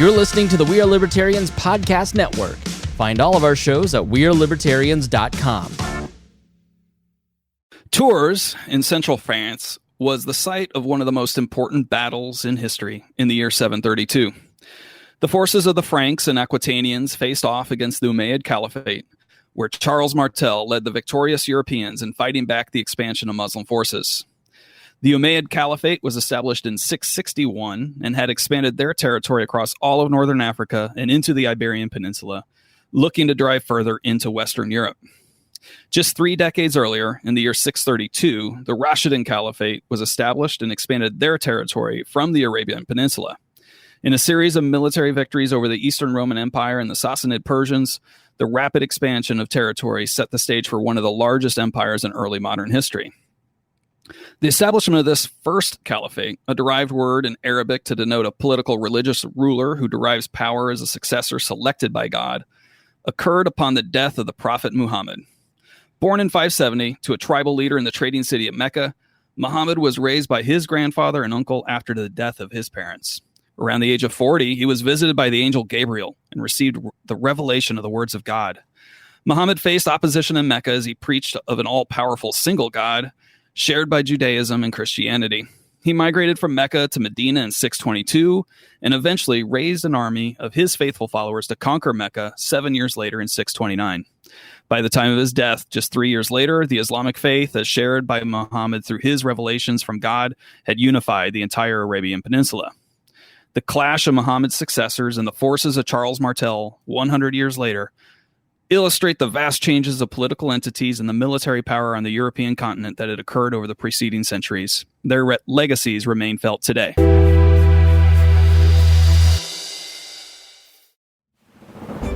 You're listening to the We Are Libertarians podcast network. Find all of our shows at wearelibertarians.com. Tours in central France was the site of one of the most important battles in history in the year 732. The forces of the Franks and Aquitanians faced off against the Umayyad Caliphate, where Charles Martel led the victorious Europeans in fighting back the expansion of Muslim forces. The Umayyad Caliphate was established in 661 and had expanded their territory across all of northern Africa and into the Iberian Peninsula, looking to drive further into Western Europe. Just 3 decades earlier, in the year 632, the Rashidun Caliphate was established and expanded their territory from the Arabian Peninsula. In a series of military victories over the Eastern Roman Empire and the Sassanid Persians, the rapid expansion of territory set the stage for one of the largest empires in early modern history. The establishment of this first caliphate, a derived word in Arabic to denote a political religious ruler who derives power as a successor selected by God, occurred upon the death of the Prophet Muhammad. Born in 570 to a tribal leader in the trading city of Mecca, Muhammad was raised by his grandfather and uncle after the death of his parents. Around the age of 40, he was visited by the angel Gabriel and received the revelation of the words of God. Muhammad faced opposition in Mecca as he preached of an all-powerful single God, shared by Judaism and Christianity. He migrated from Mecca to Medina in 622 and eventually raised an army of his faithful followers to conquer Mecca 7 years later in 629. By the time of his death, just 3 years later, the Islamic faith, as shared by Muhammad through his revelations from God, had unified the entire Arabian Peninsula. The clash of Muhammad's successors and the forces of Charles Martel 100 years later illustrate the vast changes of political entities and the military power on the European continent that had occurred over the preceding centuries. Their legacies remain felt today.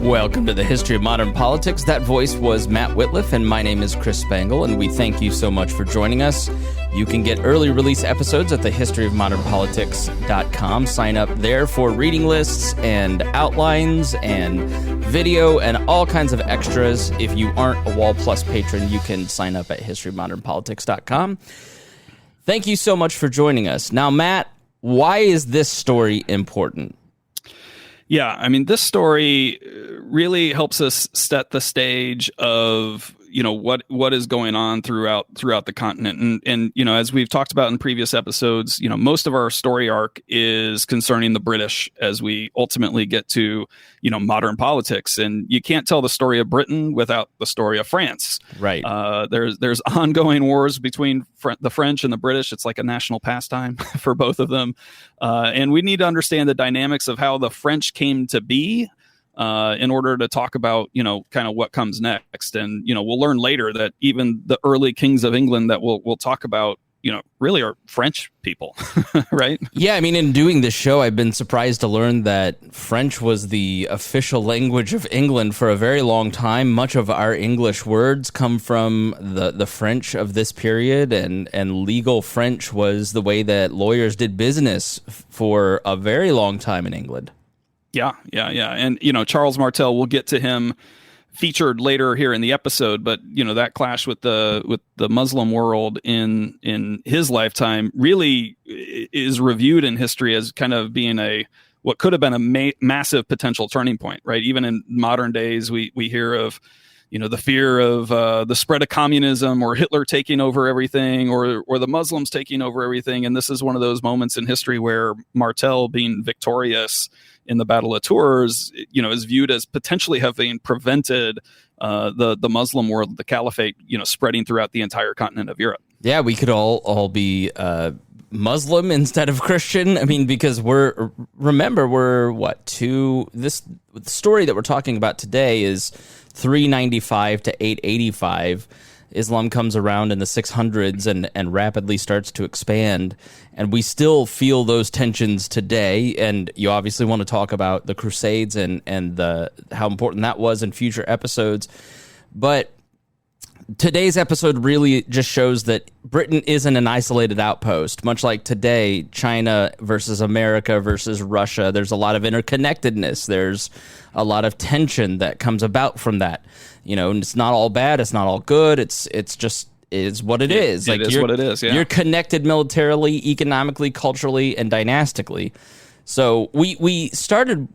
Welcome to the History of Modern Politics. That voice was Matt Wittlief, and my name is Chris Spangle, and we thank you so much for joining us. You can get early release episodes at thehistoryofmodernpolitics.com. Sign up there for reading lists and outlines and video and all kinds of extras. If you aren't a Wall Plus patron, you can sign up at historyofmodernpolitics.com. Thank you so much for joining us. Now, Matt, why is this story important? Yeah, I mean, this story really helps us set the stage of, what is going on throughout the continent. And as we've talked about in previous episodes, most of our story arc is concerning the British as we ultimately get to, modern politics. And you can't tell the story of Britain without the story of France. Right. There's ongoing wars between the French and the British. It's like a national pastime for both of them. And we need to understand the dynamics of how the French came to be in order to talk about, kind of what comes next. And, we'll learn later that even the early kings of England that we'll talk about, really are French people, right? Yeah, I mean, in doing this show, I've been surprised to learn that French was the official language of England for a very long time. Much of our English words come from the French of this period, and legal French was the way that lawyers did business for a very long time in England. Yeah. And, Charles Martel, we'll get to him featured later here in the episode, but, that clash with the Muslim world in his lifetime really is reviewed in history as kind of being what could have been a massive potential turning point, right? Even in modern days, we hear of, the fear of the spread of communism or Hitler taking over everything or the Muslims taking over everything. And this is one of those moments in history where Martel being victorious in the Battle of Tours, is viewed as potentially having prevented the Muslim world, the caliphate, spreading throughout the entire continent of Europe. Yeah, we could all be Muslim instead of Christian. I mean, because the story that we're talking about today is 395 to 885. Islam comes around in the 600s and rapidly starts to expand, and we still feel those tensions today. And you obviously want to talk about the Crusades and how important that was in future episodes. But today's episode really just shows that Britain isn't an isolated outpost. Much like today, China versus America versus Russia, there's a lot of interconnectedness. There's a lot of tension that comes about from that. And it's not all bad. It's not all good. It's what it is. It is what it is. Yeah. You're connected militarily, economically, culturally, and dynastically. So we started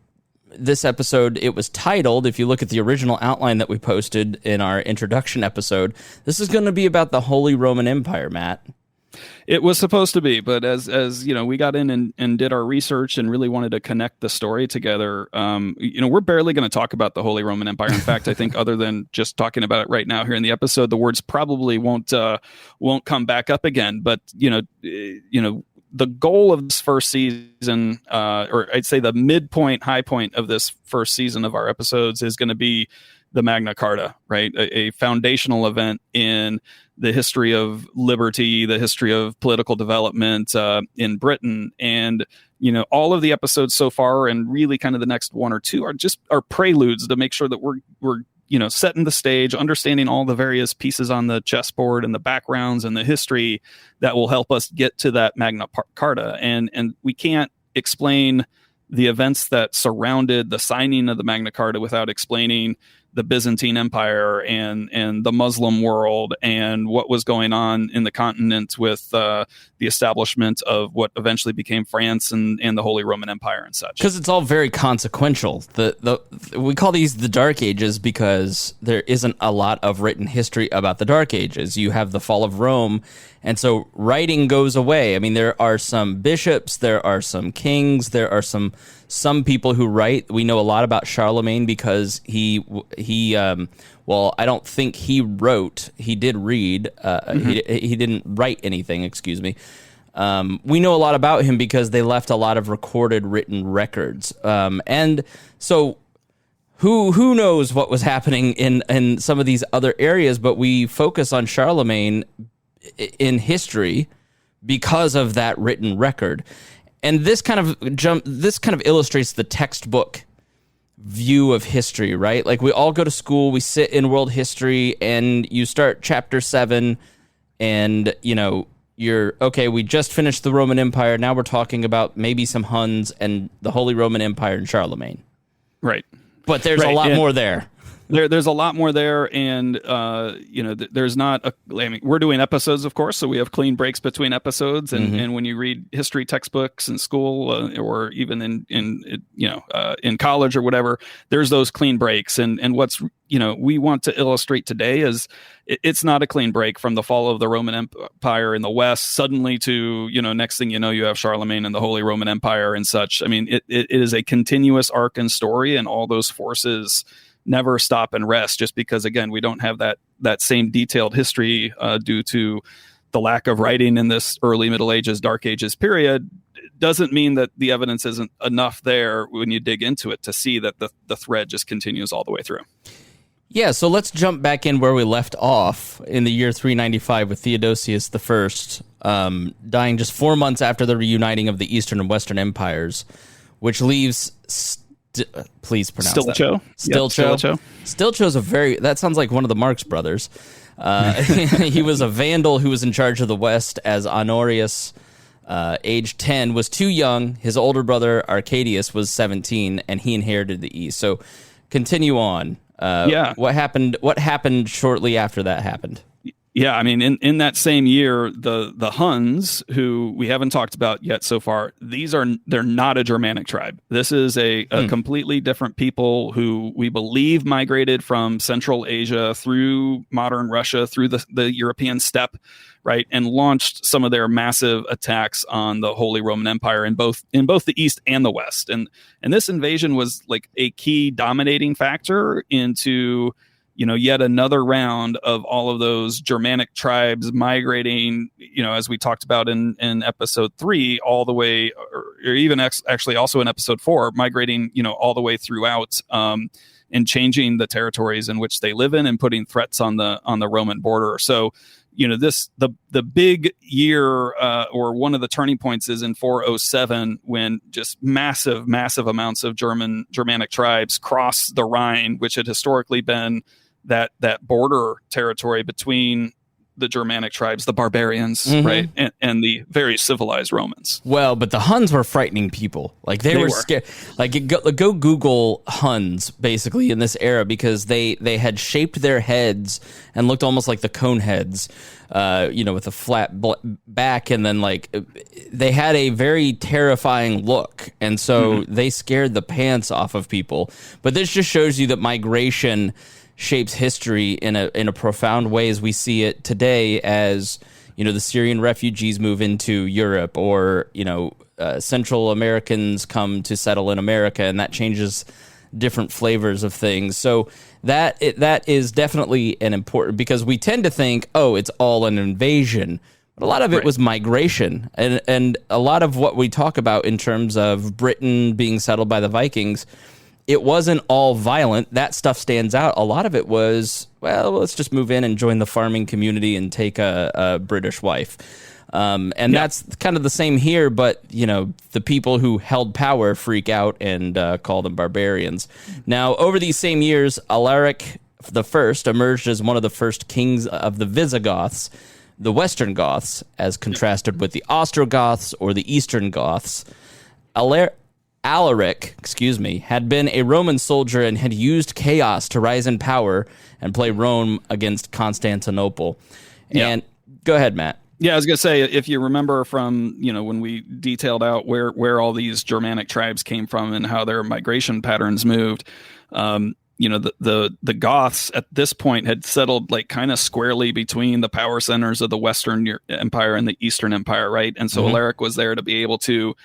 this episode, it was titled, if you look at the original outline that we posted in our introduction episode, this is going to be about the Holy Roman Empire, Matt. It was supposed to be, but as you know, we got in and did our research and really wanted to connect the story together. We're barely going to talk about the Holy Roman Empire. In fact, I think other than just talking about it right now here in the episode, the words probably won't come back up again. But the goal of this first season, or I'd say the midpoint, high point of this first season of our episodes is going to be the Magna Carta, right? A foundational event in the history of liberty, the history of political development in Britain. And, all of the episodes so far, and really kind of the next one or two, are preludes to make sure that we're setting the stage, understanding all the various pieces on the chessboard and the backgrounds and the history that will help us get to that Magna Carta. And we can't explain the events that surrounded the signing of the Magna Carta without explaining the Byzantine Empire and the Muslim world and what was going on in the continent with the establishment of what eventually became France and the Holy Roman Empire and such. Because it's all very consequential. We call these the Dark Ages because there isn't a lot of written history about the Dark Ages. You have the fall of Rome, and so writing goes away. I mean, there are some bishops, there are some kings, there are some people who write. We know a lot about Charlemagne because he I don't think he wrote. He did read. He didn't write anything. Excuse me. We know a lot about him because they left a lot of recorded, written records. And so, who knows what was happening in some of these other areas? But we focus on Charlemagne in history because of that written record. And this kind of illustrates the textbook view of history, right? Like, we all go to school, we sit in world history, and you start chapter 7, and you're okay. We just finished the Roman Empire. Now we're talking about maybe some Huns and the Holy Roman Empire and Charlemagne. Right. But there's a lot more there. There's a lot more there, and there's not. We're doing episodes, of course, so we have clean breaks between episodes. And when you read history textbooks in school or even in college or whatever, there's those clean breaks. And what's we want to illustrate today is it's not a clean break from the fall of the Roman Empire in the West suddenly to next thing you know, you have Charlemagne and the Holy Roman Empire and such. I mean, it is a continuous arc and story, and all those forces never stop and rest, just because, again, we don't have that same detailed history due to the lack of writing in this early Middle Ages, Dark Ages period. Doesn't mean that the evidence isn't enough there when you dig into it to see that the thread just continues all the way through. Yeah, so let's jump back in where we left off in the year 395 with Theodosius I, dying just 4 months after the reuniting of the Eastern and Western empires, which leaves... please pronounce Stilcho. Stilcho. Stilcho's that sounds like one of the Marx brothers. He was a Vandal who was in charge of the West as Honorius, age 10, was too young. His older brother Arcadius was 17, and he inherited the East. So continue on. What happened shortly after that happened? Yeah, I mean, in that same year, the Huns, who we haven't talked about yet so far, they're not a Germanic tribe. This is a completely different people who we believe migrated from Central Asia through modern Russia, through the European steppe, right, and launched some of their massive attacks on the Holy Roman Empire in both the East and the West. And this invasion was like a key dominating factor into yet another round of all of those Germanic tribes migrating, as we talked about in episode 3, all the way, or even actually also in episode 4, migrating, all the way throughout, and changing the territories in which they live in and putting threats on the Roman border. So, the big year, or one of the turning points is in 407, when just massive amounts of Germanic tribes cross the Rhine, which had historically been that border territory between the Germanic tribes, the barbarians, right, and the very civilized Romans. Well, but the Huns were frightening people. Like they were scared. Like go Google Huns basically in this era, because they had shaped their heads and looked almost like the cone heads, with a flat back, and then like they had a very terrifying look, and so they scared the pants off of people. But this just shows you that migration shapes history in a profound way as we see it today, as the Syrian refugees move into Europe, or Central Americans come to settle in America, and that changes different flavors of things. So that is definitely an important, because we tend to think, oh, it's all an invasion, but a lot of it was migration, and a lot of what we talk about in terms of Britain being settled by the Vikings, it wasn't all violent. That stuff stands out. A lot of it was, well, let's just move in and join the farming community and take a British wife. That's kind of the same here, but, the people who held power freak out and call them barbarians. Now, over these same years, Alaric I emerged as one of the first kings of the Visigoths, the Western Goths, as contrasted with the Ostrogoths or the Eastern Goths. Alaric, had been a Roman soldier and had used chaos to rise in power and play Rome against Constantinople. And go ahead, Matt. Yeah, I was going to say, if you remember from, when we detailed out where all these Germanic tribes came from and how their migration patterns moved, the Goths at this point had settled like kind of squarely between the power centers of the Western Empire and the Eastern Empire, right? And so Alaric was there to be able to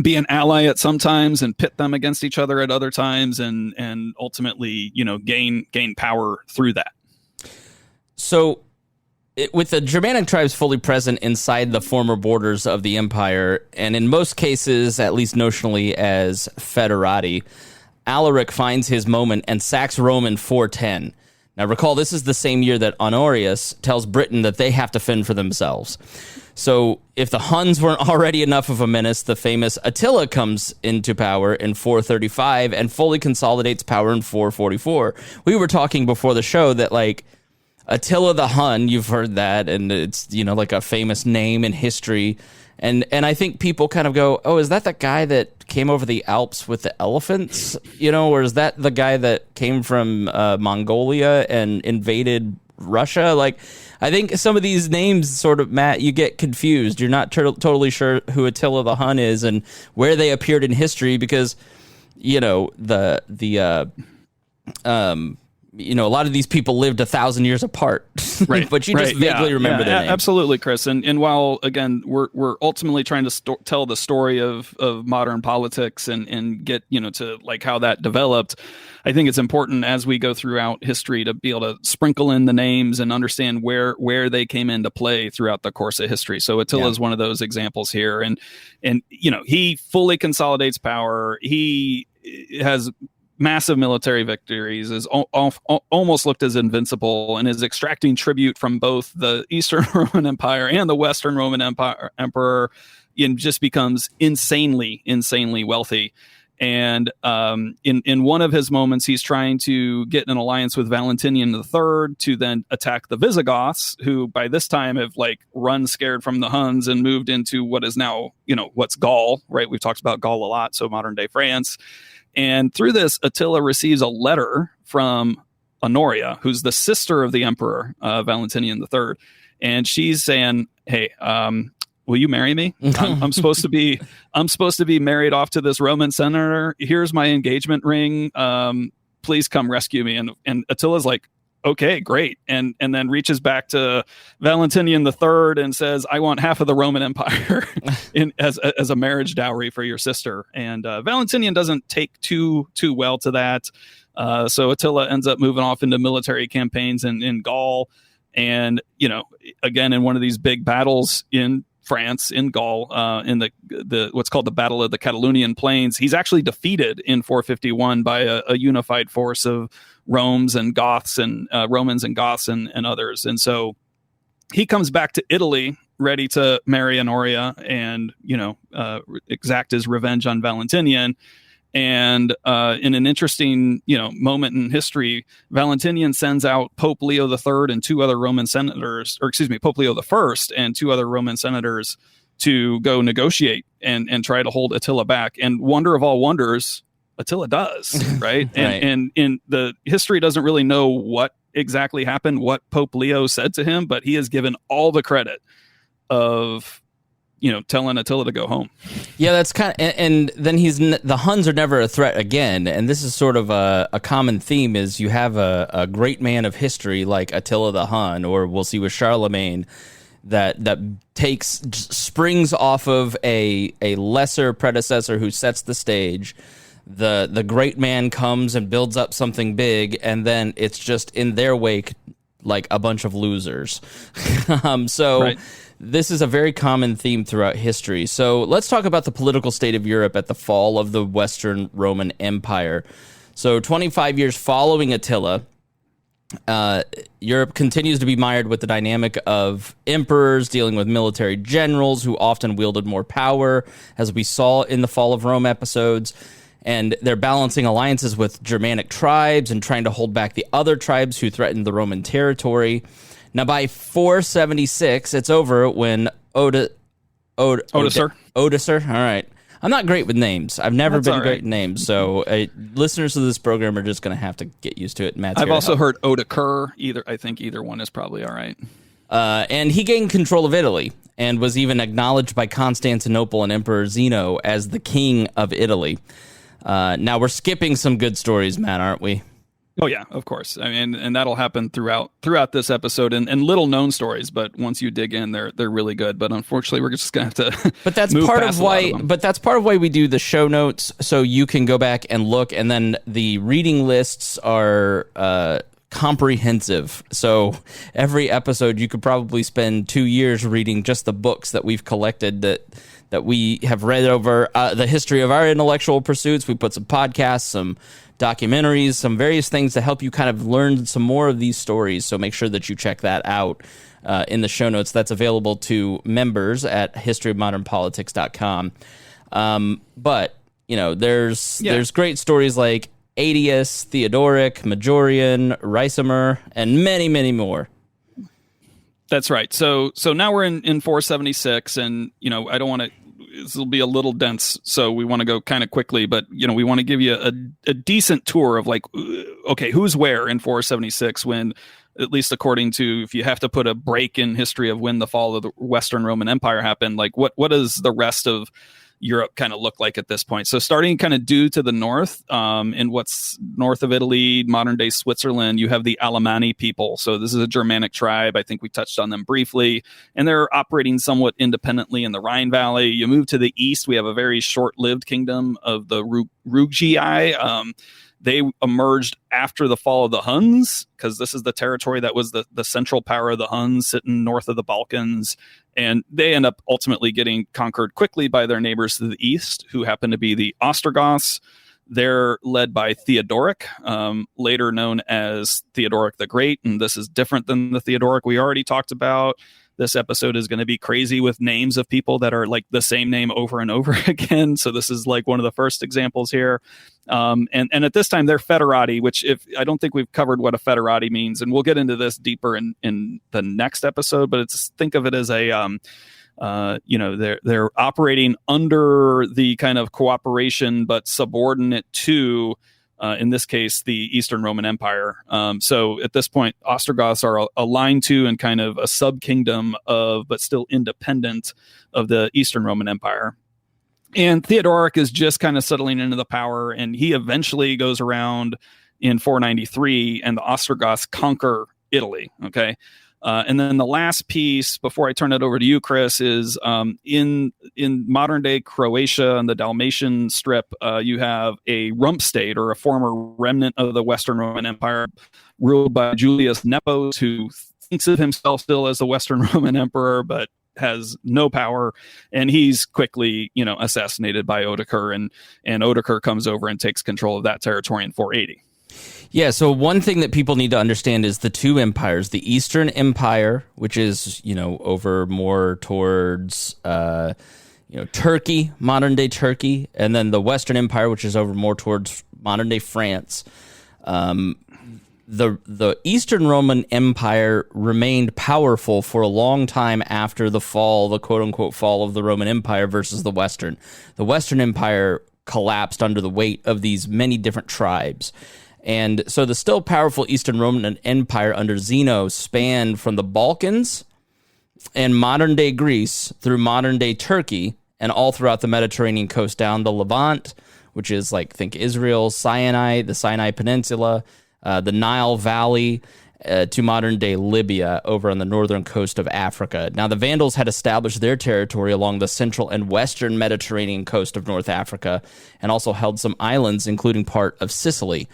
be an ally at some times and pit them against each other at other times, and ultimately, gain power through that. So with the Germanic tribes fully present inside the former borders of the empire, and in most cases, at least notionally, as federati, Alaric finds his moment and sacks Rome in 410. Now recall, this is the same year that Honorius tells Britain that they have to fend for themselves. So if the Huns weren't already enough of a menace, the famous Attila comes into power in 435 and fully consolidates power in 444. We were talking before the show that, like, Attila the Hun, you've heard that, and it's, like a famous name in history. And I think people kind of go, oh, is that the guy that came over the Alps with the elephants? Or is that the guy that came from Mongolia and invaded Russia? Like, I think some of these names sort of, Matt, you get confused. You're not totally sure who Attila the Hun is and where they appeared in history, because, a lot of these people lived 1,000 years apart, right? But you just vaguely remember their name. Absolutely, Chris. And while, again, we're ultimately trying to tell the story of modern politics and get, to like how that developed, I think it's important as we go throughout history to be able to sprinkle in the names and understand where they came into play throughout the course of history. So Attila is one of those examples here. And he fully consolidates power. He has massive military victories, is almost looked as invincible, and is extracting tribute from both the Eastern Roman Empire and the Western Roman Emperor, and just becomes insanely wealthy. And in one of his moments, he's trying to get an alliance with Valentinian III to then attack the Visigoths, who by this time have run scared from the Huns and moved into what is now, what's Gaul, right? We've talked about Gaul a lot, so modern day France. And through this, Attila receives a letter from Honoria, who's the sister of the emperor, Valentinian III. And she's saying, hey, will you marry me? I'm supposed to be married off to this Roman senator. Here's my engagement ring. Please come rescue me. And Attila's like, okay, great. And then reaches back to Valentinian III and says, I want half of the Roman Empire as a marriage dowry for your sister. And Valentinian doesn't take too well to that. So Attila ends up moving off into military campaigns in Gaul. And, again, in one of these big battles in France, in Gaul, in the what's called the Battle of the Catalonian Plains, he's actually defeated in 451 by a unified force of Romans and Goths and others. And so he comes back to Italy ready to marry Honoria and exact his revenge on Valentinian. And in an interesting, moment in history, Valentinian sends out Pope Leo III and two other Roman senators, Pope Leo I and two other Roman senators to go negotiate and try to hold Attila back. And wonder of all wonders, Attila does, right? Right. And in the history doesn't really know what exactly happened, what Pope Leo said to him, but he is given all the credit of telling Attila to go home. Yeah, that's kind of, and then the Huns are never a threat again. And this is sort of a common theme is you have a great man of history like Attila the Hun, or we'll see with Charlemagne, that springs off of a lesser predecessor who sets the stage. The great man comes and builds up something big, and then it's just in their wake like a bunch of losers. Right. This is a very common theme throughout history. So let's talk about the political state of Europe at the fall of the Western Roman Empire. So 25 years following Attila, Europe continues to be mired with the dynamic of emperors dealing with military generals who often wielded more power, as we saw in the Fall of Rome episodes. And they're balancing alliances with Germanic tribes and trying to hold back the other tribes who threatened the Roman territory. Now, by 476, it's over when Odoacer. All right. I'm not great with names. I've never been great with names. So listeners of this program are just going to have to get used to it. I've also heard Odoacer. I think either one is probably all right. And he gained control of Italy and was even acknowledged by Constantinople and Emperor Zeno as the king of Italy. Now, we're skipping some good stories, Matt, aren't we? Oh yeah, of course. I mean, and that'll happen throughout this episode, and little known stories. But once you dig in, they're really good. But unfortunately, we're just gonna have to. But that's part of why. But that's part of why we do the show notes, so you can go back and look, and then the reading lists are comprehensive. So every episode, you could probably spend 2 years reading just the books that we've collected that we have read over the history of our intellectual pursuits. We put some podcasts, some documentaries, some various things to help you kind of learn some more of these stories. So make sure that you check that out in the show notes. That's available to members at historyofmodernpolitics.com. But, there's great stories like Aetius, Theodoric, Majorian, Ricimer, and many, many more. That's right. So now we're in 476, and, I don't want to, this will be a little dense, so we want to go kind of quickly, but we want to give you a decent tour of like, okay, who's where in 476 when, at least according to, if you have to put a break in history of when the fall of the Western Roman Empire happened, like what does the rest of Europe kind of look like at this point? So starting kind of due to the north, in what's north of Italy, modern day Switzerland, you have the Alemanni people. So this is a Germanic tribe. I think we touched on them briefly, and they're operating somewhat independently in the Rhine Valley. You move to the east, we have a very short-lived kingdom of the Rugii. They emerged after the fall of the Huns, because this is the territory that was the central power of the Huns, sitting north of the Balkans. And they end up ultimately getting conquered quickly by their neighbors to the east, who happen to be the Ostrogoths. They're led by Theodoric, later known as Theodoric the Great. And this is different than the Theodoric we already talked about. This episode is going to be crazy with names of people that are like the same name over and over again. So this is like one of the first examples here. And at this time, they're Federati, which I don't think we've covered what a Federati means. And we'll get into this deeper in the next episode. But think of it as they're operating under the kind of cooperation, but subordinate to, in this case, the Eastern Roman Empire. So at this point, Ostrogoths are aligned to and kind of a sub-kingdom of, but still independent of the Eastern Roman Empire. And Theodoric is just kind of settling into the power, and he eventually goes around in 493, and the Ostrogoths conquer Italy, okay? And then the last piece, before I turn it over to you, Chris, is in modern-day Croatia and the Dalmatian Strip, you have a rump state, or a former remnant of the Western Roman Empire, ruled by Julius Nepos, who thinks of himself still as the Western Roman Emperor, but has no power, and he's quickly, assassinated by Odoacer, and Odoacer comes over and takes control of that territory in 480. Yeah, so one thing that people need to understand is the two empires, the Eastern Empire, which is, over more towards, Turkey, modern day Turkey, and then the Western Empire, which is over more towards modern day France. The Eastern Roman Empire remained powerful for a long time after the quote unquote fall of the Roman Empire versus the Western. The Western Empire collapsed under the weight of these many different tribes. And so the still powerful Eastern Roman Empire under Zeno spanned from the Balkans and modern day Greece through modern day Turkey and all throughout the Mediterranean coast down the Levant, which is think Israel, the Sinai Peninsula, the Nile Valley, to modern-day Libya over on the northern coast of Africa. Now, the Vandals had established their territory along the central and western Mediterranean coast of North Africa and also held some islands, including part of Sicily.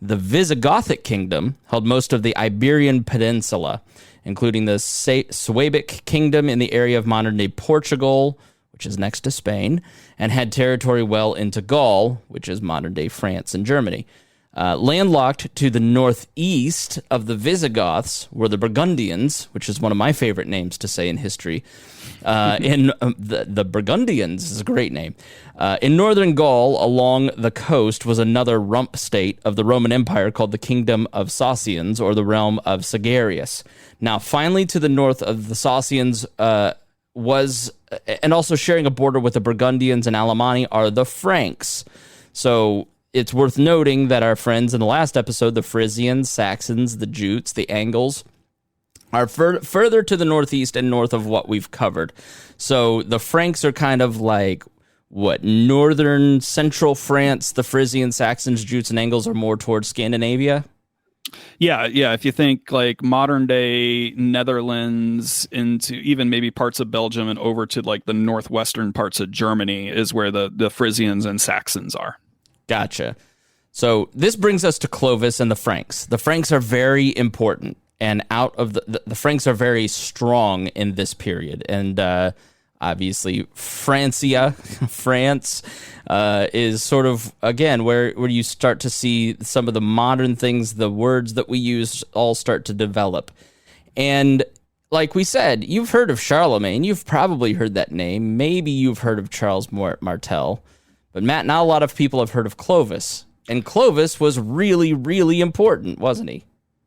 The Visigothic kingdom held most of the Iberian Peninsula, including the Suebic kingdom in the area of modern-day Portugal, which is next to Spain, and had territory well into Gaul, which is modern-day France and Germany. Landlocked to the northeast of the Visigoths were the Burgundians, which is one of my favorite names to say in history. The Burgundians is a great name. In northern Gaul, along the coast, was another rump state of the Roman Empire called the Kingdom of Sacians, or the realm of Sagarius. Now, finally, to the north of the Sacians and also sharing a border with the Burgundians and Alemanni, are the Franks. So it's worth noting that our friends in the last episode, the Frisians, Saxons, the Jutes, the Angles, are further to the northeast and north of what we've covered. So the Franks are kind of northern central France. The Frisians, Saxons, Jutes, and Angles are more towards Scandinavia. Yeah. If you think modern day Netherlands into even maybe parts of Belgium and over to the northwestern parts of Germany is where the Frisians and Saxons are. Gotcha. So this brings us to Clovis and the Franks. The Franks are very important, and out of the Franks are very strong in this period. And obviously, France is sort of, again, where you start to see some of the modern things, the words that we use all start to develop. And like we said, you've heard of Charlemagne. You've probably heard that name. Maybe you've heard of Charles Martel. But Matt, not a lot of people have heard of Clovis. And Clovis was really, really important, wasn't he?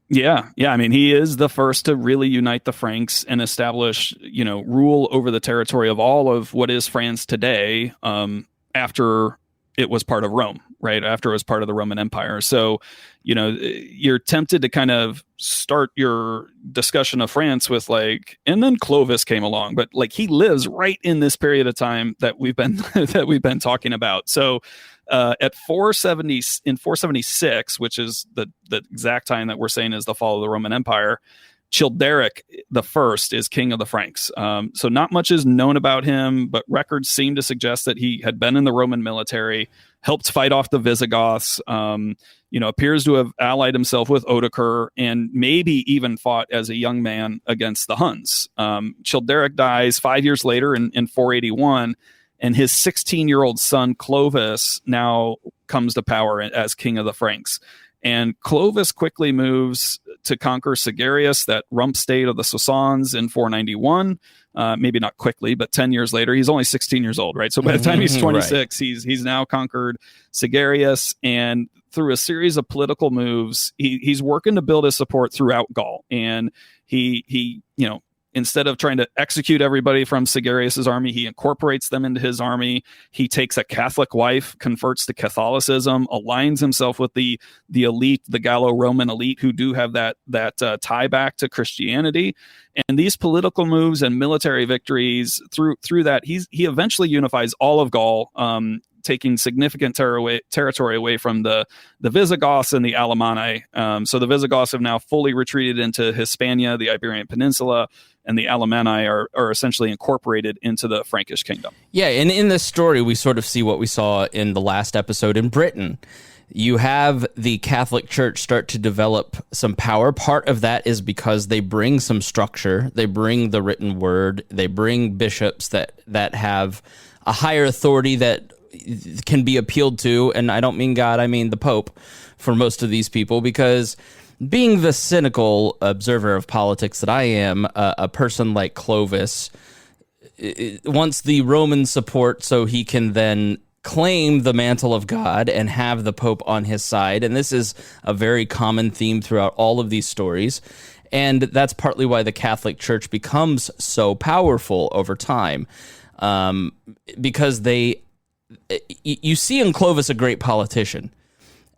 Yeah. I mean, he is the first to really unite the Franks and establish, rule over the territory of all of what is France today, after it was part of Rome, right? After it was part of the Roman Empire. So, you're tempted to kind of start your discussion of France with and then Clovis came along, but he lives right in this period of time that we've been talking about. So at 476, which is the exact time that we're saying is the fall of the Roman Empire, Childeric the First is king of the Franks. So not much is known about him, but records seem to suggest that he had been in the Roman military, helped fight off the Visigoths, appears to have allied himself with Odoacer, and maybe even fought as a young man against the Huns. Childeric dies 5 years later in 481, and his 16-year-old son Clovis now comes to power as king of the Franks. And Clovis quickly moves to conquer Sagarius, that rump state of the Soissons, in 491. Maybe not quickly, but 10 years later, he's only 16 years old, right? So by the time he's 26, right, he's now conquered Sagarius, and through a series of political moves, he's working to build his support throughout Gaul. And he instead of trying to execute everybody from Sagarius's army, he incorporates them into his army. He takes a Catholic wife, converts to Catholicism, aligns himself with the elite, the Gallo-Roman elite, who do have that tie back to Christianity. And these political moves and military victories through that, he eventually unifies all of Gaul, taking significant territory away from the Visigoths and the Alemanni. So the Visigoths have now fully retreated into Hispania, the Iberian Peninsula, and the Alemanni are essentially incorporated into the Frankish kingdom. Yeah, and in this story, we sort of see what we saw in the last episode in Britain. You have the Catholic Church start to develop some power. Part of that is because they bring some structure. They bring the written word. They bring bishops that have a higher authority that can be appealed to. And I don't mean God, I mean the Pope for most of these people, because being the cynical observer of politics that I am, a person like Clovis wants the Roman support so he can then claim the mantle of God and have the Pope on his side. And this is a very common theme throughout all of these stories. And that's partly why the Catholic Church becomes so powerful over time, because you see in Clovis a great politician.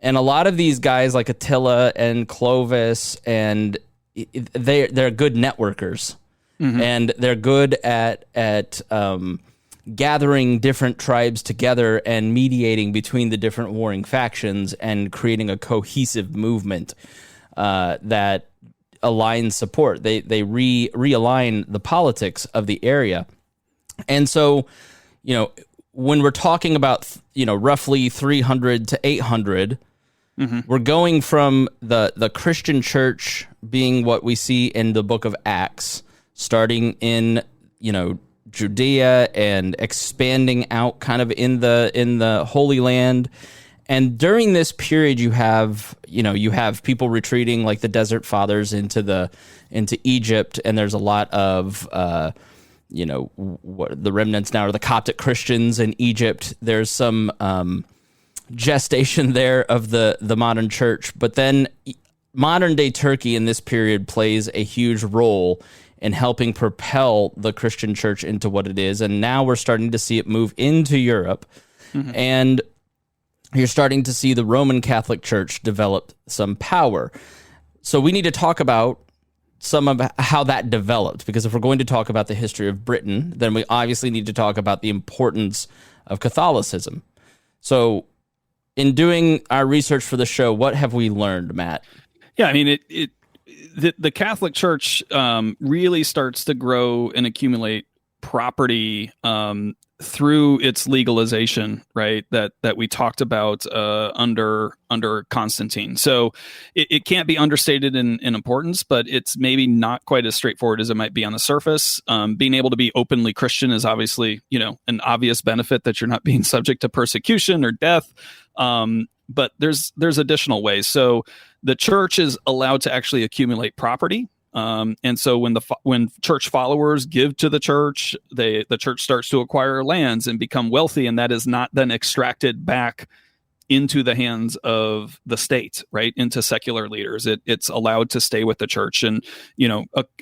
And a lot of these guys like Attila and Clovis, and they're good networkers. And they're good at gathering different tribes together and mediating between the different warring factions and creating a cohesive movement that aligns support. They realign the politics of the area. And so, when we're talking about, roughly 300 to 800, we're going from the Christian church being what we see in the book of Acts, starting in, Judea and expanding out kind of in the Holy Land. And during this period, you have people retreating like the Desert Fathers into Egypt, and there's a lot of what the remnants now are the Coptic Christians in Egypt. There's some gestation there of the modern church, but then modern day Turkey in this period plays a huge role in helping propel the Christian church into what it is. And now we're starting to see it move into Europe. And you're starting to see the Roman Catholic Church develop some power. So we need to talk about some of how that developed, because if we're going to talk about the history of Britain, then we obviously need to talk about the importance of Catholicism. So in doing our research for the show, what have we learned, Matt? Yeah, I mean, the Catholic Church really starts to grow and accumulate property through its legalization, right? That we talked about under Constantine. So it can't be understated in importance, but it's maybe not quite as straightforward as it might be on the surface. Being able to be openly Christian is obviously, an obvious benefit, that you're not being subject to persecution or death. But there's additional ways. So the church is allowed to actually accumulate property. And so when church followers give to the church, the church starts to acquire lands and become wealthy, and that is not then extracted back into the hands of the state, right? Into secular leaders. It's allowed to stay with the church, and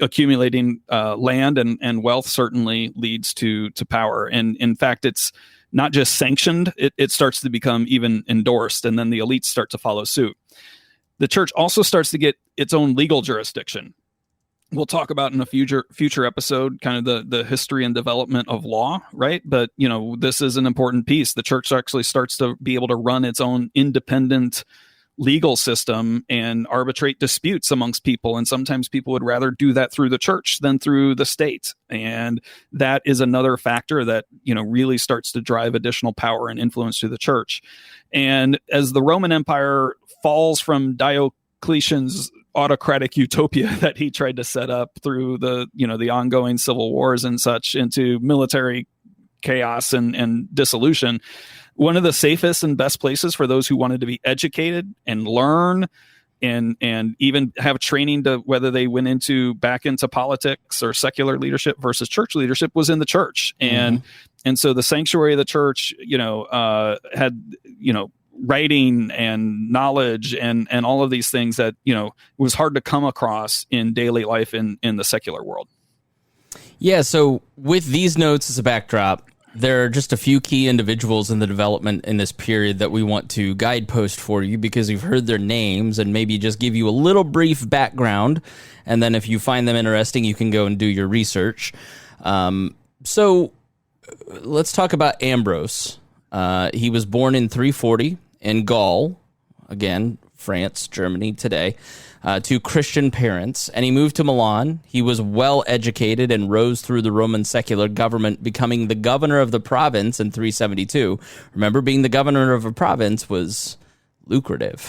accumulating land and wealth certainly leads to power. And in fact, it's not just sanctioned; it starts to become even endorsed, and then the elites start to follow suit. The church also starts to get its own legal jurisdiction. We'll talk about in a future episode kind of the history and development of law, right? But, this is an important piece. The church actually starts to be able to run its own independent legal system and arbitrate disputes amongst people. And sometimes people would rather do that through the church than through the state. And that is another factor that, really starts to drive additional power and influence to the church. And as the Roman Empire falls from Diocletian's autocratic utopia that he tried to set up through the ongoing civil wars and such into military chaos and dissolution, one of the safest and best places for those who wanted to be educated and learn and even have training to whether they went back into politics or secular leadership versus church leadership was in the church. And so the sanctuary of the church, had, writing and knowledge and all of these things that, was hard to come across in daily life in the secular world. Yeah. So with these notes as a backdrop, there are just a few key individuals in the development in this period that we want to guidepost for you, because you've heard their names, and maybe just give you a little brief background. And then if you find them interesting, you can go and do your research. So let's talk about Ambrose. He was born in 340 in Gaul, again, France, Germany today, to Christian parents, and he moved to Milan. He was well educated and rose through the Roman secular government, becoming the governor of the province in 372. Remember, being the governor of a province was lucrative.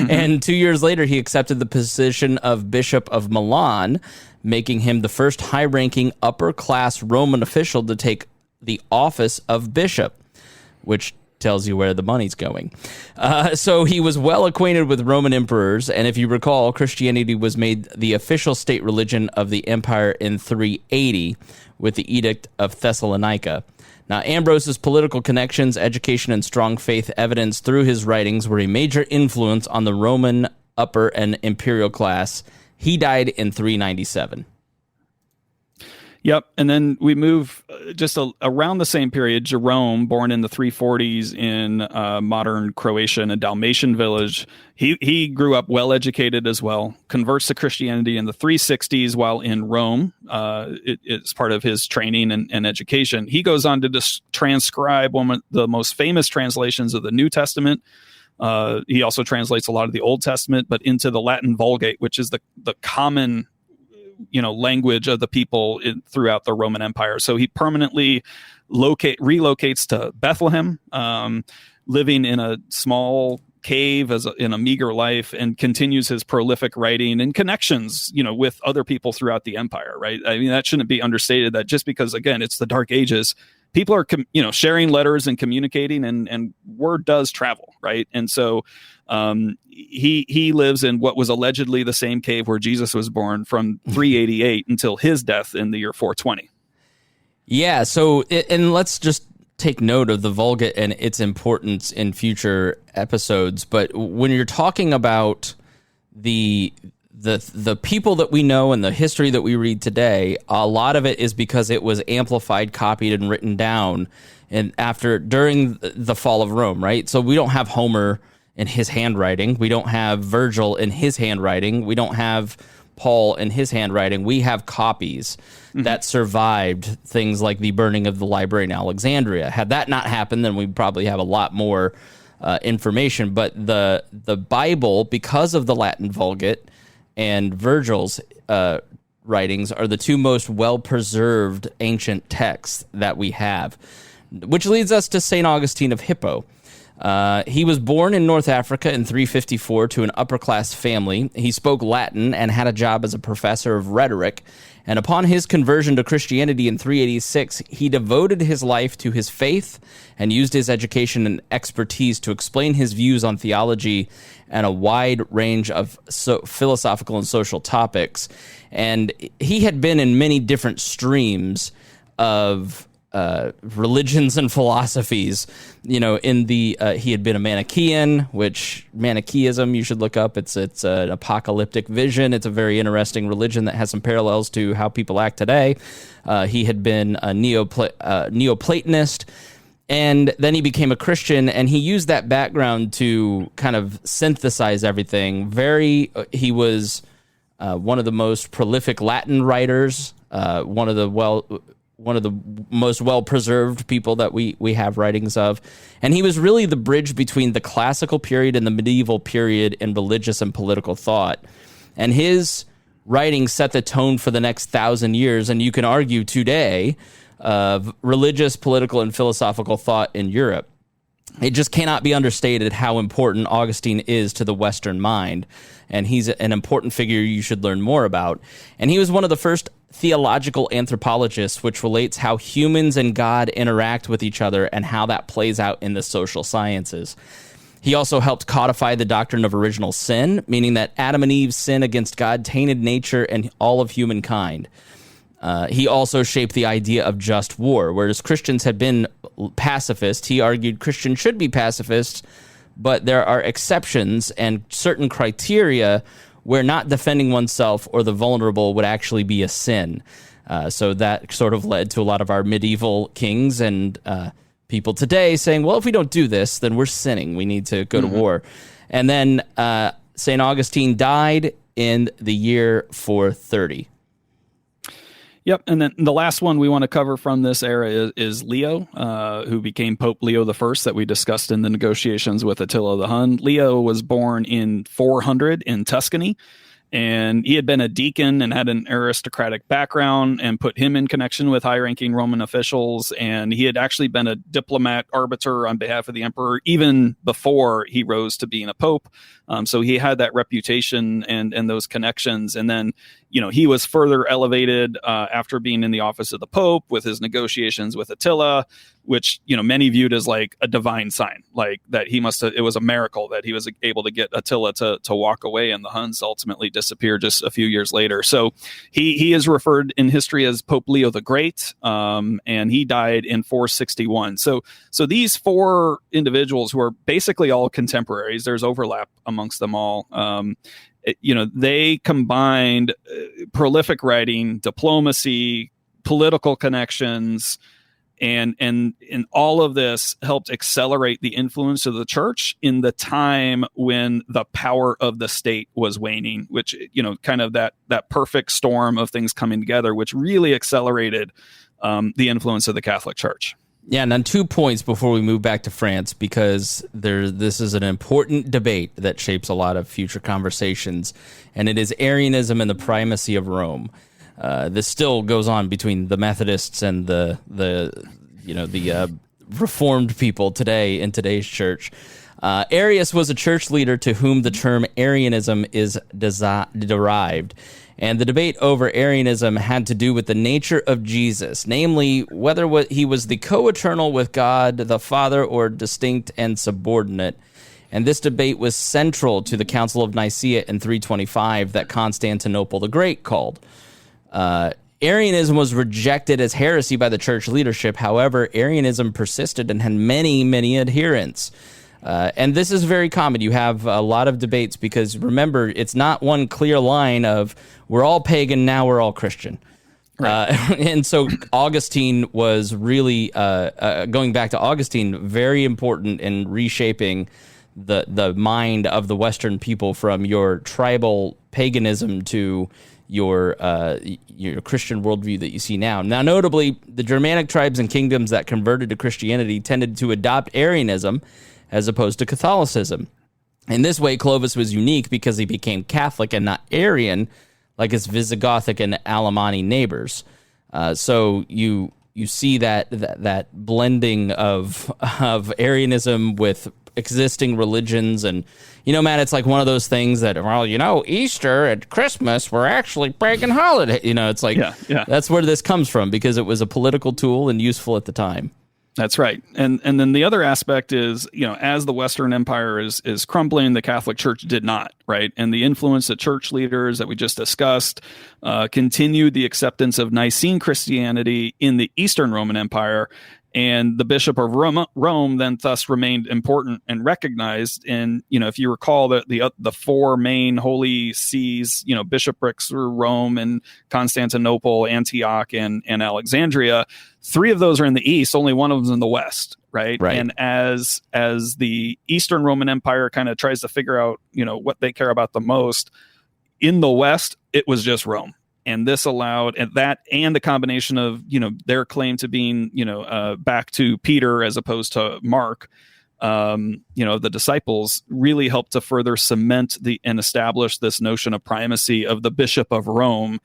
And 2 years later, he accepted the position of Bishop of Milan, making him the first high-ranking upper-class Roman official to take the office of bishop, which tells you where the money's going. So he was well acquainted with Roman emperors, and if you recall, Christianity was made the official state religion of the empire in 380, with the Edict of Thessalonica. Now, Ambrose's political connections, education, and strong faith evidence through his writings were a major influence on the Roman upper and imperial class. He died in 397. Yep, and then we move around the same period. Jerome, born in the 340s in modern Croatia in a Dalmatian village, he grew up well educated as well. Converts to Christianity in the 360s while in Rome. It's part of his training and education. He goes on to transcribe one of the most famous translations of the New Testament. He also translates a lot of the Old Testament, but into the Latin Vulgate, which is the common language of the people throughout the Roman Empire. So he permanently relocates to Bethlehem, living in a small cave in a meager life, and continues his prolific writing and connections, with other people throughout the empire. Right? I mean, that shouldn't be understated. That just because, again, it's the Dark Ages, people are sharing letters and communicating, and word does travel, right? And so he lives in what was allegedly the same cave where Jesus was born from 388 until his death in the year 420. Yeah, so and let's just take note of the Vulgate and its importance in future episodes. But when you're talking about the people that we know and the history that we read today, a lot of it is because it was amplified, copied, and written down during the fall of Rome, right? So we don't have Homer in his handwriting. We don't have Virgil in his handwriting. We don't have Paul in his handwriting. We have copies that survived things like the burning of the library in Alexandria. Had that not happened, then we'd probably have a lot more information. But the Bible, because of the Latin Vulgate and Virgil's writings, are the two most well-preserved ancient texts that we have, which leads us to St. Augustine of Hippo. He was born in North Africa in 354 to an upper-class family. He spoke Latin and had a job as a professor of rhetoric. And upon his conversion to Christianity in 386, he devoted his life to his faith and used his education and expertise to explain his views on theology and a wide range of philosophical and social topics. And he had been in many different streams of religions and philosophies. He had been a Manichaean, which Manichaeism you should look up. It's an apocalyptic vision. It's a very interesting religion that has some parallels to how people act today. He had been a Neoplatonist, and then he became a Christian, and he used that background to kind of synthesize everything. He was one of the most prolific Latin writers, one of the most well-preserved people that we have writings of. And he was really the bridge between the classical period and the medieval period in religious and political thought. And his writings set the tone for the next 1,000 years, and you can argue today, of religious, political, and philosophical thought in Europe. It just cannot be understated how important Augustine is to the Western mind, and he's an important figure you should learn more about. And he was one of the first theological anthropologists, which relates how humans and God interact with each other and how that plays out in the social sciences. He also helped codify the doctrine of original sin, meaning that Adam and Eve's sin against God tainted nature and all of humankind. He also shaped the idea of just war. Whereas Christians had been pacifist, he argued Christians should be pacifists, but there are exceptions and certain criteria where not defending oneself or the vulnerable would actually be a sin. So that sort of led to a lot of our medieval kings and people today saying, well, if we don't do this, then we're sinning. We need to go to war. And then St. Augustine died in the year 430. Yep, and then the last one we want to cover from this era is Leo, who became Pope Leo I that we discussed in the negotiations with Attila the Hun. Leo was born in 400 in Tuscany, and he had been a deacon and had an aristocratic background and put him in connection with high-ranking Roman officials, and he had actually been a diplomat arbiter on behalf of the emperor even before he rose to being a pope. So he had that reputation and those connections. And then, he was further elevated after being in the office of the Pope with his negotiations with Attila, which, many viewed as like a divine sign, like that it was a miracle that he was able to get Attila to walk away, and the Huns ultimately disappeared just a few years later. So he is referred in history as Pope Leo the Great, and he died in 461. So these four individuals who are basically all contemporaries, there's overlap amongst them all. They combined prolific writing, diplomacy, political connections, and all of this helped accelerate the influence of the church in the time when the power of the state was waning, which, kind of that perfect storm of things coming together, which really accelerated the influence of the Catholic Church. Yeah, and on 2 points before we move back to France, because this is an important debate that shapes a lot of future conversations, and it is Arianism and the primacy of Rome. This still goes on between the Methodists and the Reformed people today in today's church. Arius was a church leader to whom the term Arianism is derived. And the debate over Arianism had to do with the nature of Jesus, namely whether he was the co-eternal with God the Father or distinct and subordinate. And this debate was central to the Council of Nicaea in 325 that Constantinople the Great called. Arianism was rejected as heresy by the church leadership. However, Arianism persisted and had many, many adherents. And this is very common. You have a lot of debates because, remember, it's not one clear line of we're all pagan, now we're all Christian. Right. And so Augustine was really, going back to Augustine, very important in reshaping the mind of the Western people from your tribal paganism to your Christian worldview that you see now. Now, notably, the Germanic tribes and kingdoms that converted to Christianity tended to adopt Arianism as opposed to Catholicism. In this way, Clovis was unique because he became Catholic and not Arian, like his Visigothic and Alemanni neighbors. So you see that blending of Arianism with existing religions. And, Matt, it's like one of those things that, Easter and Christmas were actually pagan holiday. It's like, yeah. That's where this comes from, because it was a political tool and useful at the time. That's right. And then the other aspect is, as the Western Empire is crumbling, the Catholic Church did not, right? And the influence of church leaders that we just discussed continued the acceptance of Nicene Christianity in the Eastern Roman Empire. And the Bishop of Rome then thus remained important and recognized. And, if you recall the four main holy sees, bishoprics were Rome and Constantinople, Antioch, and Alexandria. Three of those are in the East. Only one of them is in the West. Right. And as the Eastern Roman Empire kind of tries to figure out, what they care about the most in the West, it was just Rome. And this allowed that, and the combination of, their claim to being, back to Peter as opposed to Mark, the disciples, really helped to further cement and establish this notion of primacy of the Bishop of Rome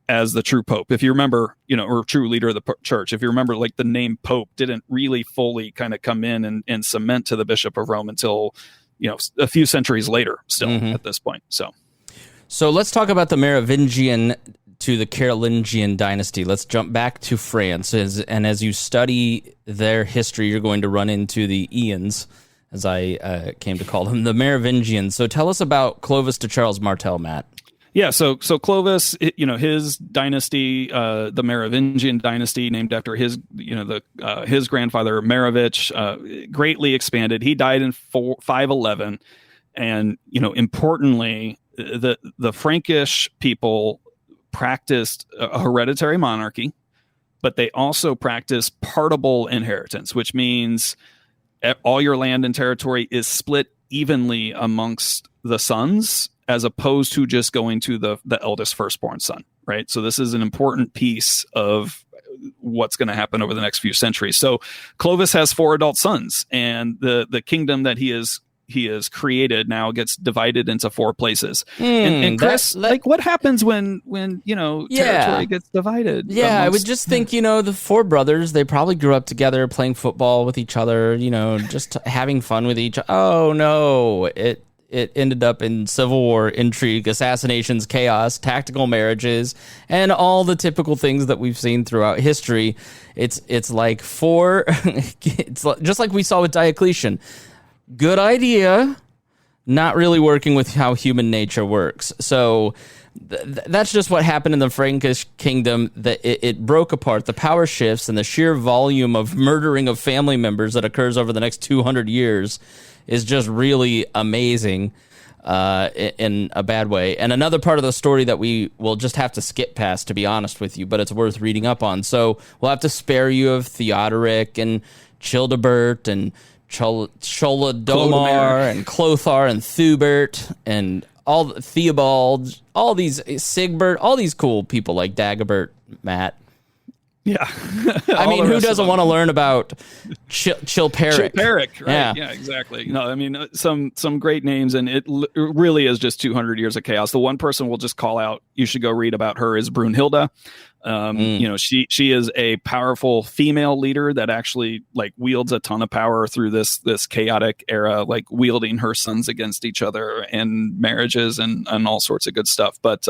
as the true Pope. If you remember, or true leader of the church, if you remember, like the name Pope didn't really fully kind of come in and cement to the Bishop of Rome until, a few centuries later still at this point. So let's talk about the Merovingian to the Carolingian dynasty. Let's jump back to France. As you study their history, you're going to run into the Ians, as I came to call them, the Merovingians. So tell us about Clovis to Charles Martel, Matt. Yeah, so Clovis, his dynasty, the Merovingian dynasty, named after his grandfather Merovich, greatly expanded. He died in 511, and importantly, the Frankish people practiced a hereditary monarchy, but they also practiced partible inheritance, which means all your land and territory is split evenly amongst the sons, as opposed to just going to the eldest firstborn son, right? So this is an important piece of what's going to happen over the next few centuries. So Clovis has 4 adult sons, and the kingdom that he has created now gets divided into 4 places. And Chris, what happens when territory gets divided? Yeah, I would just think, the 4 brothers, they probably grew up together playing football with each other, just having fun with each other. Oh no, it ended up in civil war, intrigue, assassinations, chaos, tactical marriages, and all the typical things that we've seen throughout history. It's like just like we saw with Diocletian. Good idea, not really working with how human nature works. So that's just what happened in the Frankish kingdom, that it broke apart. The power shifts and the sheer volume of murdering of family members that occurs over the next 200 years is just really amazing in a bad way. And another part of the story that we will just have to skip past, to be honest with you, but it's worth reading up on. So we'll have to spare you of Theodoric and Childebert and Cholodomar and Clothar and Thubert and all Theobald, all these Sigbert, all these cool people like Dagobert, Matt. Yeah. I mean, who doesn't want to learn about Chilperic? Chilperic, right? Yeah, exactly. No, I mean, some great names, and it really is just 200 years of chaos. The one person we'll just call out, you should go read about her, is Brunhilde. You know, she is a powerful female leader that actually like wields a ton of power through this chaotic era, like wielding her sons against each other and marriages and all sorts of good stuff. But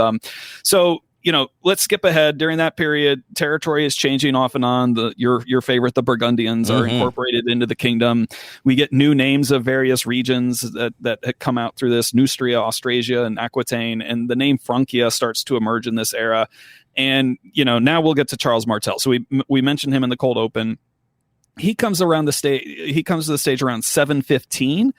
so, you know, let's skip ahead. During that period, territory is changing off and on. Your favorite, the Burgundians, are incorporated into the kingdom. We get new names of various regions that come out through this: Neustria, Austrasia, and Aquitaine. And the name Francia starts to emerge in this era. And, you know, now we'll get to Charles Martel. So we mentioned him in the cold open. He comes around the stage. He comes to the stage around 715.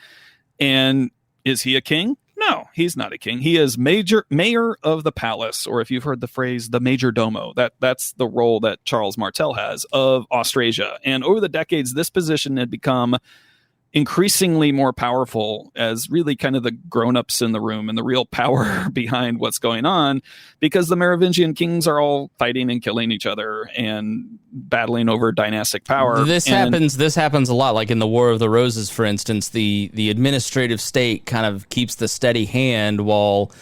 And is he a king? No, he's not a king. He is mayor of the palace, or if you've heard the phrase, the major domo. That's the role that Charles Martel has of Austrasia. And over the decades, this position had become increasingly more powerful as really kind of the grown-ups in the room and the real power behind what's going on, because the Merovingian kings are all fighting and killing each other and battling over dynastic power. This happens a lot. Like in the War of the Roses, for instance, the administrative state kind of keeps the steady hand while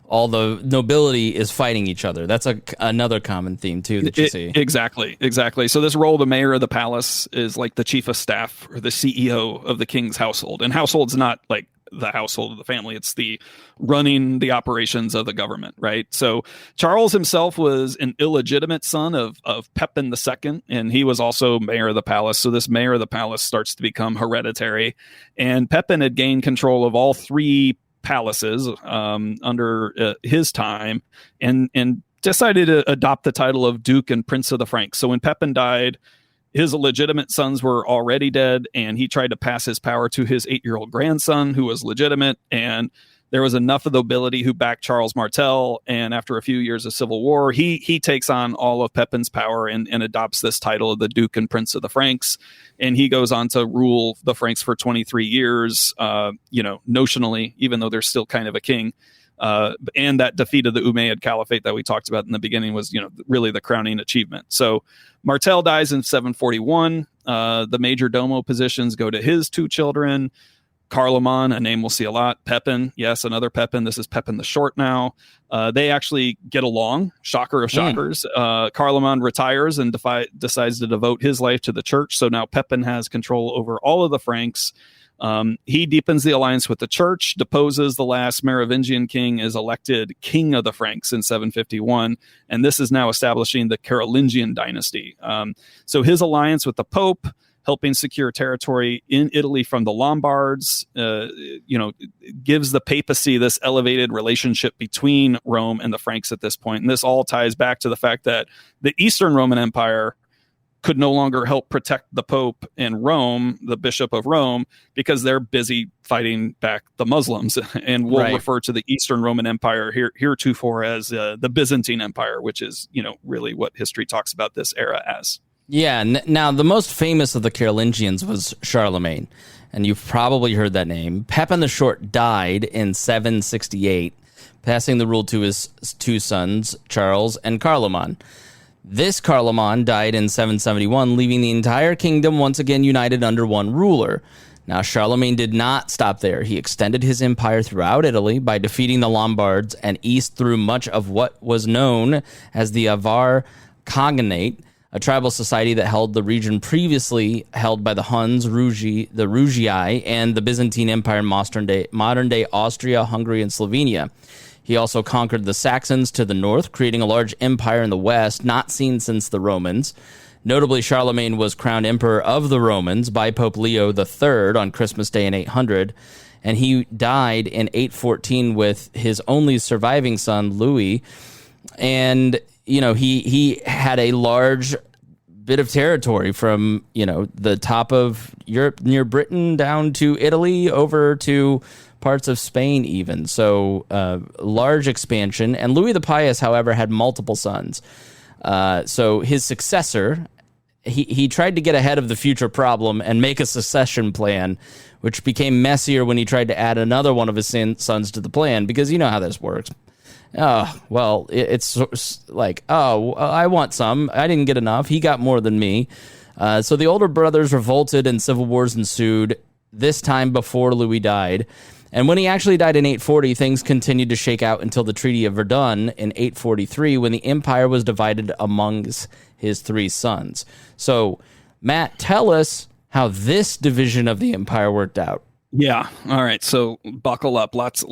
all the nobility is fighting each other. That's another common theme, too, that you see. Exactly. So this role, the mayor of the palace, is like the chief of staff or the CEO of the king's household. And household's not like the household of the family. It's the running the operations of the government, right? So Charles himself was an illegitimate son of Pepin II, and he was also mayor of the palace. So this mayor of the palace starts to become hereditary. And Pepin had gained control of all three palaces under his time, and decided to adopt the title of Duke and Prince of the Franks. So when Pepin died, his illegitimate sons were already dead, and he tried to pass his power to his 8-year-old grandson, who was legitimate. And there was enough of the nobility who backed Charles Martel, and after a few years of civil war, he takes on all of Pepin's power and adopts this title of the Duke and Prince of the Franks. And he goes on to rule the Franks for 23 years, notionally, even though they're still kind of a king. And that defeat of the Umayyad Caliphate that we talked about in the beginning was, really the crowning achievement. So Martel dies in 741. The major domo positions go to his two children. Charlemagne, a name we'll see a lot. Pepin, yes, another Pepin. This is Pepin the Short now. They actually get along. Shocker of shockers. Charlemagne retires and decides to devote his life to the church. So now Pepin has control over all of the Franks. He deepens the alliance with the church, deposes the last Merovingian king, is elected king of the Franks in 751. And this is now establishing the Carolingian dynasty. So his alliance with the Pope, helping secure territory in Italy from the Lombards, gives the papacy this elevated relationship between Rome and the Franks at this point. And this all ties back to the fact that the Eastern Roman Empire could no longer help protect the Pope and Rome, the Bishop of Rome, because they're busy fighting back the Muslims. And we'll refer to the Eastern Roman Empire heretofore as the Byzantine Empire, which is, really what history talks about this era as. Yeah. Now, the most famous of the Carolingians was Charlemagne, and you've probably heard that name. Pepin the Short died in 768, passing the rule to his two sons, Charles and Carloman. This Carloman died in 771, leaving the entire kingdom once again united under one ruler. Now, Charlemagne did not stop there. He extended his empire throughout Italy by defeating the Lombards and east through much of what was known as the Avar Khaganate, a tribal society that held the region previously held by the Huns, the Rugii, and the Byzantine Empire in modern-day Austria, Hungary, and Slovenia. He also conquered the Saxons to the north, creating a large empire in the west, not seen since the Romans. Notably, Charlemagne was crowned emperor of the Romans by Pope Leo III on Christmas Day in 800, and he died in 814 with his only surviving son, Louis. And he had a large bit of territory from, the top of Europe near Britain down to Italy over to parts of Spain even. So large expansion. And Louis the Pious, however, had multiple sons. So his successor, he tried to get ahead of the future problem and make a succession plan, which became messier when he tried to add another one of his sons to the plan, because you know how this works. It's like, I want some. I didn't get enough. He got more than me. So the older brothers revolted and civil wars ensued, this time before Louis died. And when he actually died in 840, things continued to shake out until the Treaty of Verdun in 843, when the empire was divided amongst his three sons. So, Matt, tell us how this division of the empire worked out. Yeah. All right. So buckle up. Lots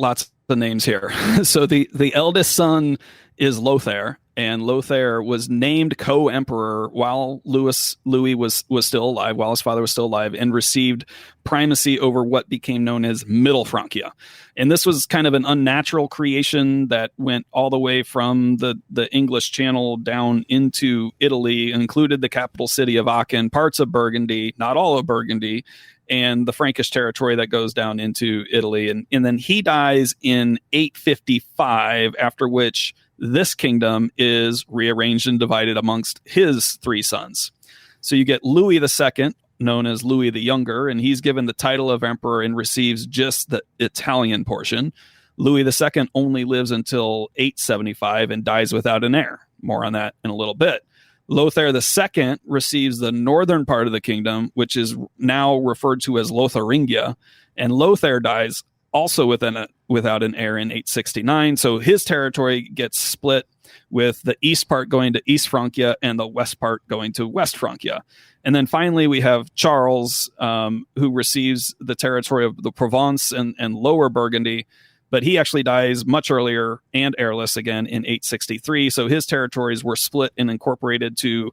the names here. So the eldest son is Lothair, and Lothair was named co-emperor while Louis was still alive, while his father was still alive, and received primacy over what became known as Middle Francia. And this was kind of an unnatural creation that went all the way from the English Channel down into Italy, included the capital city of Aachen, parts of Burgundy, not all of Burgundy, and the Frankish territory that goes down into Italy. And then he dies in 855, after which this kingdom is rearranged and divided amongst his three sons. So you get Louis II, known as Louis the Younger, and he's given the title of emperor and receives just the Italian portion. Louis II only lives until 875 and dies without an heir. More on that in a little bit. Lothair II receives the northern part of the kingdom, which is now referred to as Lotharingia, and Lothair dies also without an heir in 869. So his territory gets split, with the east part going to East Francia and the west part going to West Francia. And then finally, we have Charles, who receives the territory of the Provence and Lower Burgundy, but he actually dies much earlier and heirless again in 863. So his territories were split and incorporated to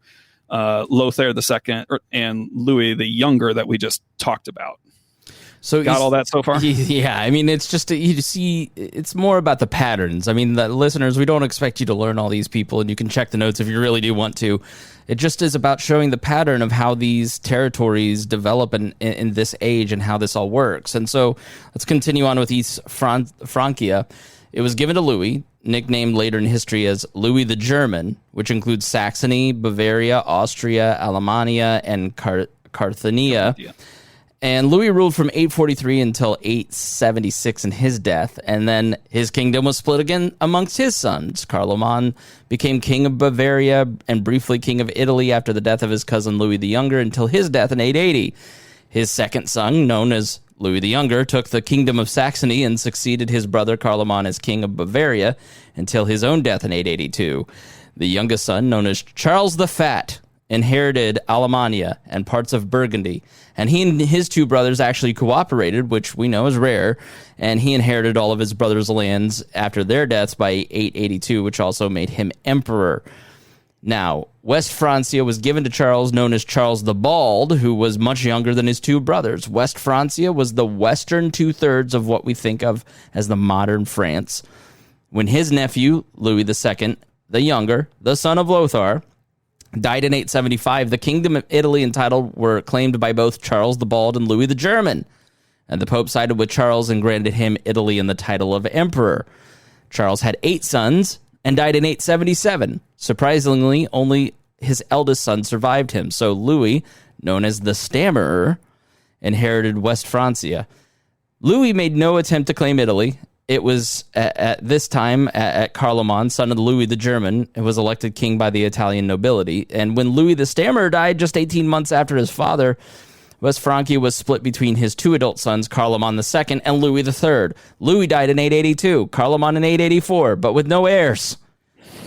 Lothair II and Louis the Younger that we just talked about. So got all that so far? Yeah, I mean, it's just you see, it's more about the patterns. I mean, the listeners, we don't expect you to learn all these people, and you can check the notes if you really do want to. It just is about showing the pattern of how these territories develop in this age and how this all works. And so let's continue on with East Francia. It was given to Louis, nicknamed later in history as Louis the German, which includes Saxony, Bavaria, Austria, Alemannia, and Carthania. And Louis ruled from 843 until 876 in his death, and then his kingdom was split again amongst his sons. Charlemagne became king of Bavaria and briefly king of Italy after the death of his cousin Louis the Younger until his death in 880. His second son, known as Louis the Younger, took the kingdom of Saxony and succeeded his brother Charlemagne as king of Bavaria until his own death in 882. The youngest son, known as Charles the Fat, inherited Alemannia and parts of Burgundy, and he and his two brothers actually cooperated, which we know is rare, and he inherited all of his brothers' lands after their deaths by 882, which also made him emperor. Now, West Francia was given to Charles, known as Charles the Bald, who was much younger than his two brothers. West Francia was the western two-thirds of what we think of as the modern France. When his nephew, Louis II, the Younger, the son of Lothar, died in 875, the kingdom of Italy and title were claimed by both Charles the Bald and Louis the German, and the Pope sided with Charles and granted him Italy and the title of emperor. Charles had 8 sons and died in 877. Surprisingly, only his eldest son survived him, so Louis, known as the Stammerer, inherited West Francia. Louis made no attempt to claim Italy. It was at this time at Charlemagne, son of Louis the German, who was elected king by the Italian nobility. And when Louis the Stammerer died just 18 months after his father, West Francia was split between his 2 adult sons, Charlemagne II and Louis III. Louis died in 882, Charlemagne in 884, but with no heirs.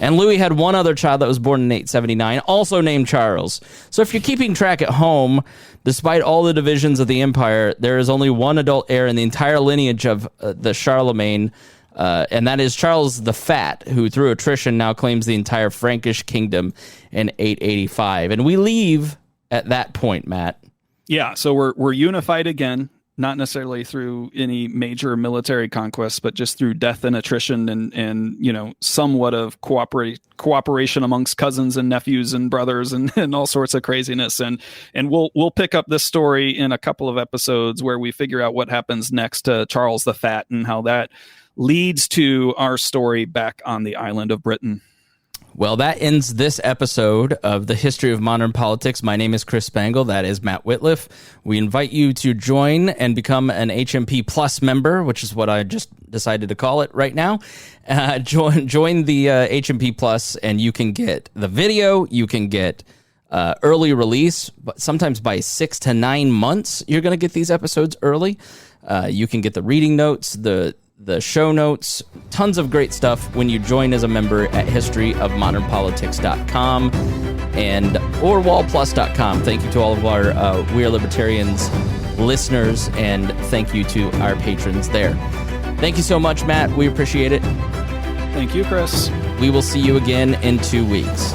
And Louis had one other child that was born in 879, also named Charles. So if you're keeping track at home, despite all the divisions of the empire, there is only one adult heir in the entire lineage of the Charlemagne, and that is Charles the Fat, who through attrition now claims the entire Frankish kingdom in 885. And we leave at that point, Matt. Yeah, so we're unified again. Not necessarily through any major military conquests, but just through death and attrition and somewhat of cooperation amongst cousins and nephews and brothers and all sorts of craziness. And we'll pick up this story in a couple of episodes where we figure out what happens next to Charles the Fat and how that leads to our story back on the island of Britain. Well, that ends this episode of the History of Modern Politics. My name is Chris Spangle. That is Matt Wittlief. We invite you to join and become an HMP Plus member, which is what I just decided to call it right now. Join the HMP Plus, and you can get the video. You can get early release, but sometimes by 6 to 9 months, you're going to get these episodes early. You can get the reading notes, the show notes, tons of great stuff when you join as a member at historyofmodernpolitics.com or wallplus.com. Thank you to all of our We Are Libertarians listeners, and thank you to our patrons there. Thank you so much, Matt. We appreciate it. Thank you, Chris. We will see you again in 2 weeks.